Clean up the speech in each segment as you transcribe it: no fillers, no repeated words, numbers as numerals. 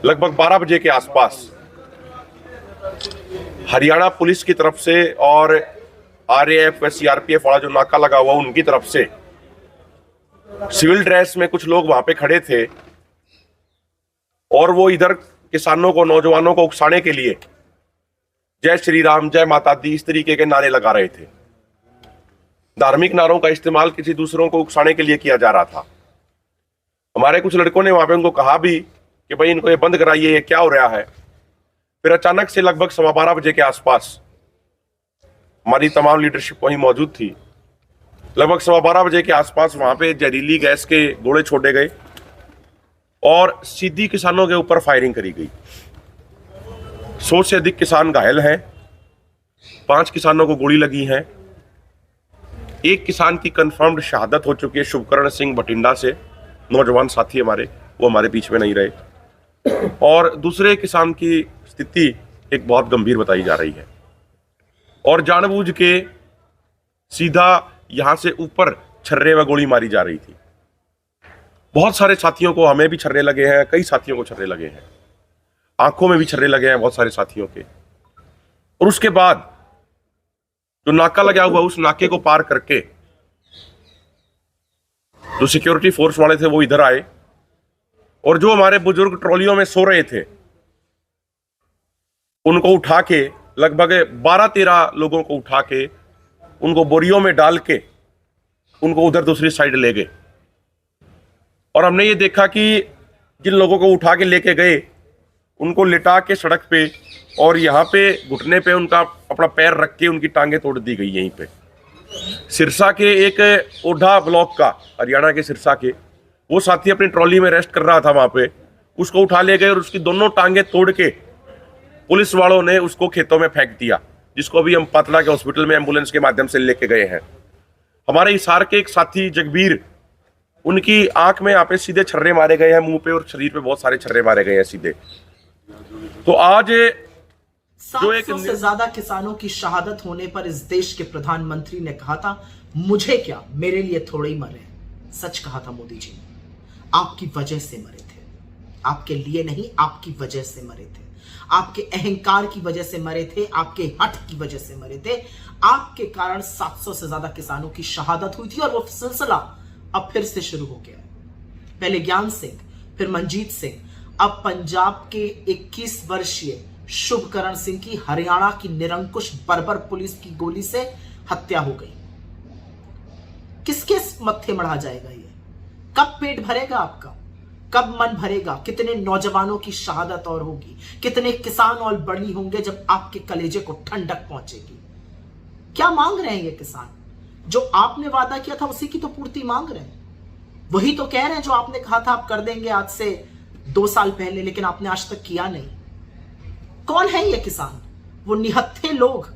लगभग 12 बजे के आसपास हरियाणा पुलिस की तरफ से और आरएएफ व सीआरपीएफ वाला जो नाका लगा हुआ उनकी तरफ से सिविल ड्रेस में कुछ लोग वहां पे खड़े थे और वो इधर किसानों को, नौजवानों को उकसाने के लिए जय श्री राम, जय माता दी, इस तरीके के नारे लगा रहे थे। धार्मिक नारों का इस्तेमाल किसी दूसरों को उकसाने के लिए किया जा रहा था। हमारे कुछ लड़कों ने वहां पे उनको कहा भी कि भाई इनको ये बंद कराइए, ये क्या हो रहा है। फिर अचानक से लगभग 12:15 बजे के आसपास हमारी तमाम लीडरशिप वहीं मौजूद थी। लगभग 12:15 बजे के आसपास वहां पे जहरीली गैस के गोले छोड़े गए और सीधी किसानों के ऊपर फायरिंग करी गई। 100 से अधिक किसान घायल हैं, 5 किसानों को गोली लगी है। एक किसान की कंफर्म्ड शहादत हो चुकी है, शुभकरण सिंह बठिंडा से, नौजवान साथी हमारे, वो हमारे बीच में नहीं रहे। और दूसरे किसान की स्थिति एक बहुत गंभीर बताई जा रही है और जानबूझ के सीधा यहां से ऊपर छर्रे व गोली मारी जा रही थी। बहुत सारे साथियों को, हमें भी छर्रे लगे हैं, कई साथियों को छर्रे लगे हैं, आंखों में भी छर्रे लगे हैं बहुत सारे साथियों के। और उसके बाद जो नाका लगा हुआ, उस नाके को पार करके जो सिक्योरिटी फोर्स वाले थे वो इधर आए और जो हमारे बुजुर्ग ट्रॉलियों में सो रहे थे उनको उठा के, लगभग 12-13 लोगों को उठा के उनको बोरियों में डाल के उनको उधर दूसरी साइड ले गए। और हमने ये देखा कि जिन लोगों को उठा के लेके गए उनको लिटा के सड़क पे और यहाँ पे घुटने पे उनका अपना पैर रख के उनकी टांगे तोड़ दी गई। यहीं पे सिरसा के एक ओढ़ा ब्लॉक का, हरियाणा के सिरसा के, वो साथी अपनी ट्रॉली में रेस्ट कर रहा था वहां पे, उसको उठा ले गए और उसकी दोनों टांगे तोड़ के पुलिस वालों ने उसको खेतों में फेंक दिया, जिसको भी हम पातला के हॉस्पिटल में एम्बुलेंस के माध्यम से लेके गए हैं। हमारे हिसार के एक साथी जगबीर, उनकी आंख में यहाँ पे सीधे छर्रे मारे गए हैं, मुंह पे और शरीर पे बहुत सारे छर्रे मारे गए हैं सीधे। तो आज 700 से ज्यादा किसानों की शहादत होने पर इस देश के प्रधानमंत्री ने कहा था, मुझे क्या, मेरे लिए थोड़े ही मरे। सच कहा था मोदी जी ने, आपकी वजह से मरे थे, आपके लिए नहीं, आपकी वजह से मरे थे, आपके अहंकार की वजह से मरे थे, आपके हठ की वजह से मरे थे। आपके कारण 700 से ज्यादा किसानों की शहादत हुई थी और वो सिलसिला अब फिर से शुरू हो गया है। पहले ज्ञान सिंह, फिर मनजीत सिंह, अब पंजाब के 21 वर्षीय शुभकरण सिंह की हरियाणा की निरंकुश बर्बर पुलिस की गोली से हत्या हो गई। किसके मत्थे मढ़ा जाएगा ये? कब पेट भरेगा आपका? कब मन भरेगा? कितने नौजवानों की शहादत और होगी, कितने किसान और बड़ी होंगे जब आपके कलेजे को ठंडक पहुंचेगी। क्या मांग रहे हैं ये किसान? जो आपने वादा किया था उसी की तो पूर्ति मांग रहे हैं। वही तो कह रहे हैं जो आपने कहा था आप कर देंगे आज से 2 साल पहले, लेकिन आपने आज तक किया नहीं। कौन है ये किसान? वो निहत्थे लोग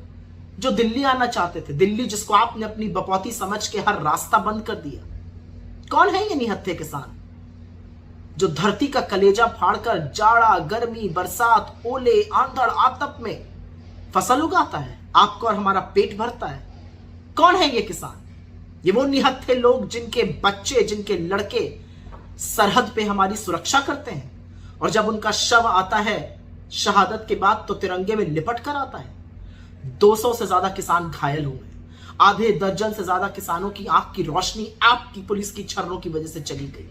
जो दिल्ली आना चाहते थे, दिल्ली जिसको आपने अपनी बपौती समझ के हर रास्ता बंद कर दिया। कौन है ये निहत्थे किसान जो धरती का कलेजा फाड़कर जाड़ा, गर्मी, बरसात, ओले, आंधड़, आतप में फसल उगाता है, आपको और हमारा पेट भरता है? कौन है ये किसान? ये वो निहत्थे लोग जिनके बच्चे, जिनके लड़के सरहद पे हमारी सुरक्षा करते हैं और जब उनका शव आता है शहादत के बाद तो तिरंगे में लिपट कर आता है। 200 से ज्यादा किसान घायल हुए, आधे दर्जन से ज्यादा किसानों की आंख की रोशनी आपकी पुलिस की छर्रों की वजह से चली गई।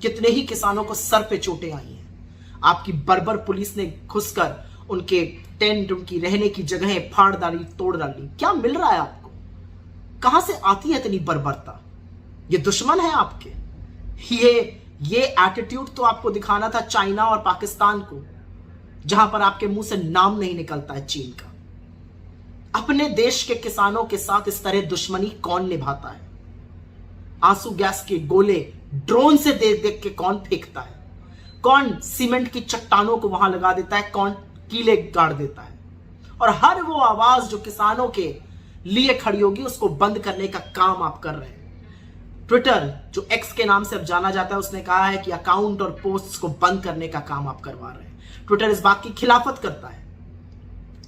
कितने ही किसानों को सर पे चोटें आई हैं। आपकी बर्बर पुलिस ने घुसकर उनके टेंट, उनकी रहने की जगहें फाड़ डाली, तोड़ डाली। क्या मिल रहा है आपको? कहां से आती है इतनी बर्बरता? ये दुश्मन है आपके। ये एटीट्यूड तो आपको दिखाना था चाइना और पाकिस्तान को, जहां पर आपके मुंह से नाम नहीं निकलता है चीन का। अपने देश के किसानों के साथ इस तरह दुश्मनी कौन निभाता है? आंसू गैस के गोले ड्रोन से देख देख के कौन फेंकता है? कौन सीमेंट की चट्टानों को वहां लगा देता है? कौन कीले गाड़ देता है? और हर वो आवाज जो किसानों के लिए खड़ी होगी उसको बंद करने का काम आप कर रहे हैं। ट्विटर, जो एक्स के नाम से अब जाना जाता है, उसने कहा है कि अकाउंट और पोस्ट्स को बंद करने का काम आप करवा रहे हैं। ट्विटर इस बात की खिलाफत करता है।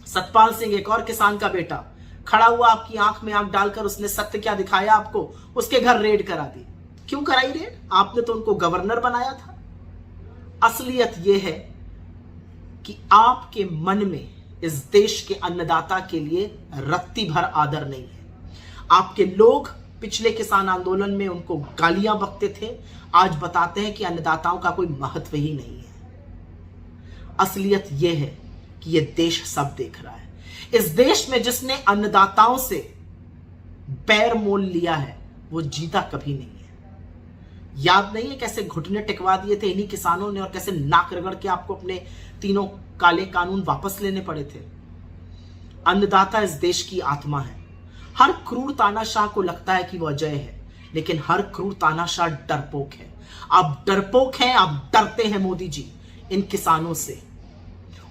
सतपाल सिंह, एक और किसान का बेटा, खड़ा हुआ आपकी आंख में आंख डालकर उसने सत्य क्या दिखाया आपको? उसके घर रेड करा दी। क्यों कराई रेड? आपने तो उनको गवर्नर बनाया था। असलियत यह है कि आपके मन में इस देश के अन्नदाता के लिए रत्ती भर आदर नहीं है। आपके लोग पिछले किसान आंदोलन में उनको गालियां बकते थे, आज बताते हैं कि अन्नदाताओं का कोई महत्व ही नहीं है। असलियत यह है कि यह देश सब देख रहा है। इस देश में जिसने अन्नदाताओं से बैर मोल लिया है वो जीता कभी नहीं है। याद नहीं है कैसे घुटने टिकवा दिए थे इन्हीं किसानों ने और कैसे नाक रगड़ के आपको अपने तीनों काले कानून वापस लेने पड़े थे। अन्नदाता इस देश की आत्मा है। हर क्रूर तानाशाह को लगता है कि वह अजय है, लेकिन हर क्रूर तानाशाह डरपोक है। आप डरपोक हैं, आप डरते हैं मोदी जी इन किसानों से,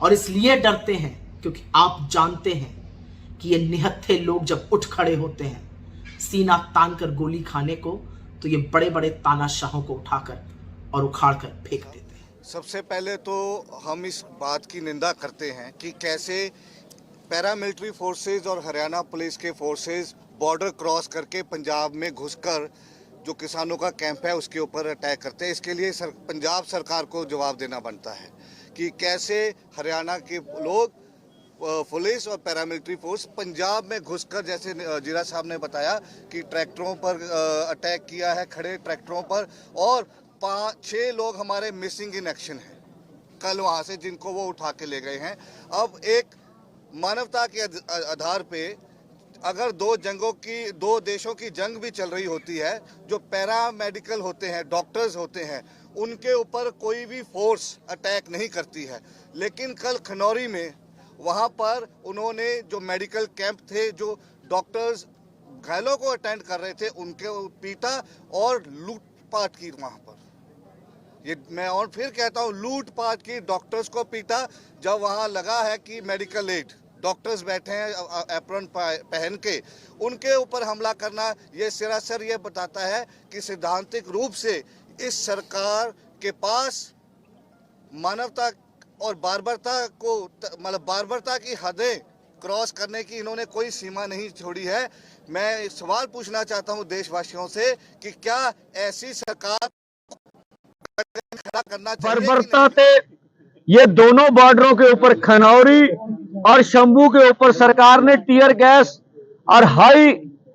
और इसलिए डरते हैं क्योंकि आप जानते हैं कि ये निहत्थे लोग जब उठ खड़े होते हैं सीना तान कर गोली खाने को, तो ये बड़े बड़े तानाशाहों को उठाकर और उखाड़ कर फेंक देते हैं। सबसे पहले तो हम इस बात की निंदा करते हैं कि कैसे पैरामिलिट्री फोर्सेस और हरियाणा पुलिस के फोर्सेस बॉर्डर क्रॉस करके पंजाब में घुसकर जो किसानों का कैंप है उसके ऊपर अटैक करते हैं। इसके लिए पंजाब सरकार को जवाब देना बनता है कि कैसे हरियाणा के लोग पुलिस और पैरामिलिट्री फोर्स पंजाब में घुसकर, जैसे जीरा साहब ने बताया कि ट्रैक्टरों पर अटैक किया है, खड़े ट्रैक्टरों पर, और 5-6 लोग हमारे मिसिंग इन एक्शन हैं कल वहाँ से, जिनको वो उठा के ले गए हैं। अब एक मानवता के आधार पे अगर दो देशों की जंग भी चल रही होती है, जो पैरामेडिकल होते हैं, डॉक्टर्स होते हैं, उनके ऊपर कोई भी फोर्स अटैक नहीं करती है। लेकिन कल खनौरी में वहाँ पर उन्होंने जो मेडिकल कैंप थे, जो डॉक्टर्स घायलों को अटेंड कर रहे थे, उनके पीटा और लूटपाट की वहाँ पर। ये मैं और फिर कहता हूँ, लूटपाट की, डॉक्टर्स को पीटा। जब वहाँ लगा है कि मेडिकल एड डॉक्टर्स बैठे हैं एप्रन पहन के, उनके ऊपर हमला करना, ये सरासर ये बताता है कि सैद्धांतिक रूप से इस सरकार के पास मानवता और बार्बरता को, मतलब बार्बरता की हदें क्रॉस करने की इन्होंने कोई सीमा नहीं छोड़ी है। मैं सवाल पूछना चाहता हूं देशवासियों से कि क्या ऐसी सरकार खड़ा करना चाहिए? बर्बरता से ये दोनों बॉर्डरों के ऊपर खनौरी और शंभू के ऊपर सरकार ने टीयर गैस और हाई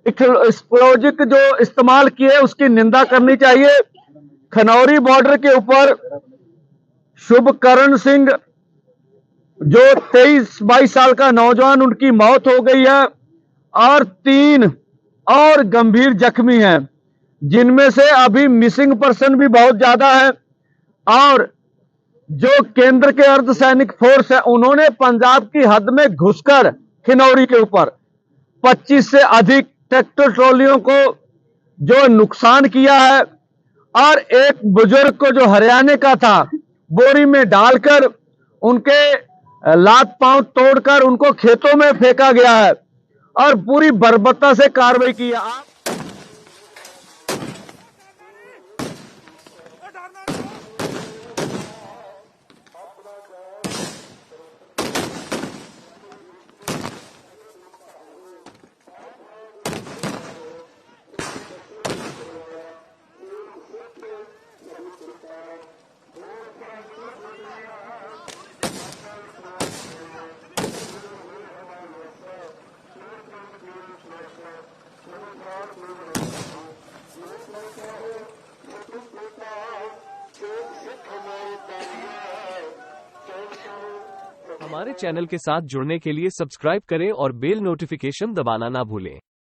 एक्सप्लोजिव जो इस्तेमाल किए उसकी निंदा करनी चाहिए। खनौरी बॉर्डर के ऊपर शुभकरण सिंह जो 23-22 साल का नौजवान, उनकी मौत हो गई है और 3 और गंभीर जख्मी हैं, जिनमें से अभी मिसिंग पर्सन भी बहुत ज्यादा है। और जो केंद्र के अर्धसैनिक फोर्स है, उन्होंने पंजाब की हद में घुसकर खिनौरी के ऊपर 25 से अधिक ट्रैक्टर ट्रॉलियों को जो नुकसान किया है, और एक बुजुर्ग को जो हरियाणा का था बोरी में डालकर उनके लात पांव तोड़कर उनको खेतों में फेंका गया है और पूरी बर्बरता से कार्रवाई की है। हमारे चैनल के साथ जुड़ने के लिए सब्सक्राइब करें और बेल नोटिफिकेशन दबाना ना भूलें।